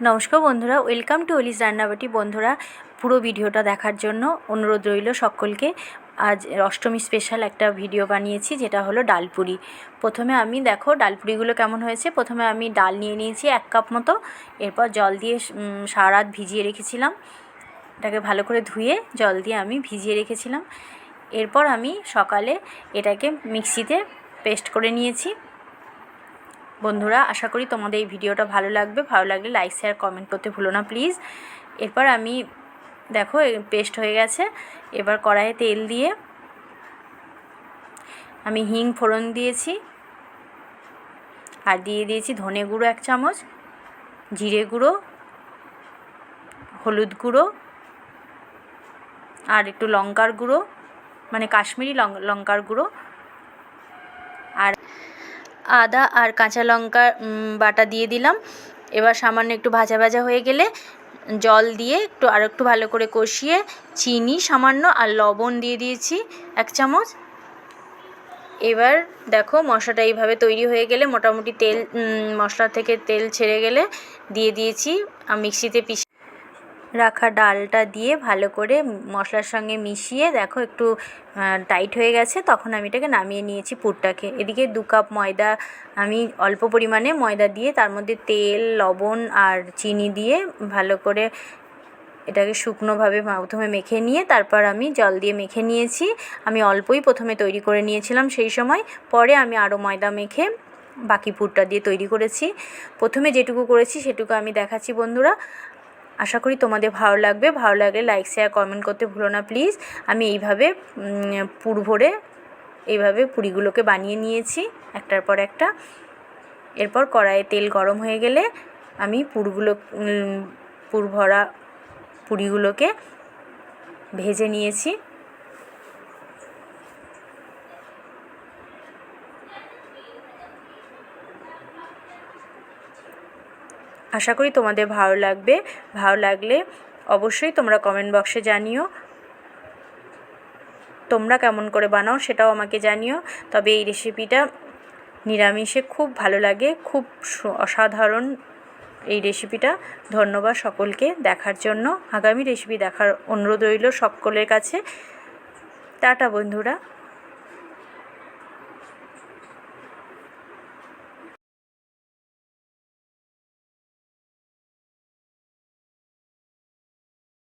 নমস্কার বন্ধুরা, welcome to অলিস রান্নাবাটি। বন্ধুরা, পুরো ভিডিওটা দেখার জন্য অনুরোধ রইল সকলকে। আজ অষ্টমী স্পেশাল একটা ভিডিও বানিয়েছি, যেটা হলো ডালপুরি। প্রথমে আমি দেখো ডালপুরিগুলো কেমন হয়েছে। প্রথমে আমি ডাল নিয়ে নিয়েছি 1 কাপ মতো। এরপর জল দিয়ে সারা রাত ভিজিয়ে রেখেছিলাম। এটাকে ভালো করে ধুয়ে জল দিয়ে আমি ভিজিয়ে রেখেছিলাম। এরপর আমি সকালে এটাকে মিক্সিতে পেস্ট করে নিয়েছি। বন্ধুরা, আশা করি তোমাদের এই ভিডিওটা ভালো লাগবে। ভালো লাগলে লাইক শেয়ার কমেন্ট করতে ভুলো না প্লিজ। এরপর আমি দেখো পেস্ট হয়ে গেছে। এবার কড়াইয়ে তেল দিয়ে আমি হিং ফোড়ন দিয়েছি, আর দিয়ে দিয়েছি ধনে গুঁড়ো 1 চামচ, জিরে গুঁড়ো, হলুদ গুঁড়ো, আর একটু লঙ্কার গুঁড়ো, মানে কাশ্মীরি লঙ্কার গুঁড়ো, আর আদা আর কাঁচা লঙ্কা বাটা দিয়ে দিলাম। এবার সামান্য একটু ভাজা ভাজা হয়ে গেলে জল দিয়ে একটু ভালো করে কষিয়ে চিনি সামান্য আর লবণ দিয়ে দিয়েছি 1 চামচ। এবার দেখো মশলাটা এইভাবে তৈরি হয়ে গেলে, মোটামুটি তেল মশলা থেকে তেল ছেড়ে গেলে দিয়ে দিয়েছি মিক্সিতে পিষে রাখা ডালটা দিয়ে ভালো করে মশলার সঙ্গে মিশিয়ে দেখো একটু টাইট হয়ে গেছে। তখন আমি এটাকে নামিয়ে নিয়েছি পুরটাকে। এদিকে 2 কাপ ময়দা, আমি অল্প পরিমাণে ময়দা দিয়ে তার মধ্যে তেল, লবণ আর চিনি দিয়ে ভালো করে এটাকে শুকনোভাবে প্রথমে মেখে নিয়ে তারপর আমি জল দিয়ে মেখে নিয়েছি। আমি অল্পই প্রথমে তৈরি করে নিয়েছিলাম সেই সময়, পরে আমি আরও ময়দা মেখে বাকি পুরটা দিয়ে তৈরি করেছি। প্রথমে যেটুকু করেছি সেটুকু আমি দেখাচ্ছি বন্ধুরা। আশা করি তোমাদের ভালো লাগবে। ভালো লাগলে লাইক শেয়ার কমেন্ট করতে ভুলো না প্লিজ। আমি এইভাবে পুর ভরে এইভাবে পুরিগুলোকে বানিয়ে নিয়েছি একটার পর একটা। এরপর কড়াইয়ে তেল গরম হয়ে গেলে আমি পুর ভরা পুরিগুলোকে ভেজে নিয়েছি। আশা করি তোমাদের ভালো লাগবে। ভালো লাগলে অবশ্যই তোমরা কমেন্ট বক্সে জানিও তোমরা কেমন করে বানাও, সেটাও আমাকে জানিও। তবে এই রেসিপিটা নিরামিষে খুব ভালো লাগে, খুব অসাধারণ এই রেসিপিটা। ধন্যবাদ সকলকে দেখার জন্য। আগামী রেসিপি দেখার অনুরোধ রইল সকলের কাছে। টাটা বন্ধুরা।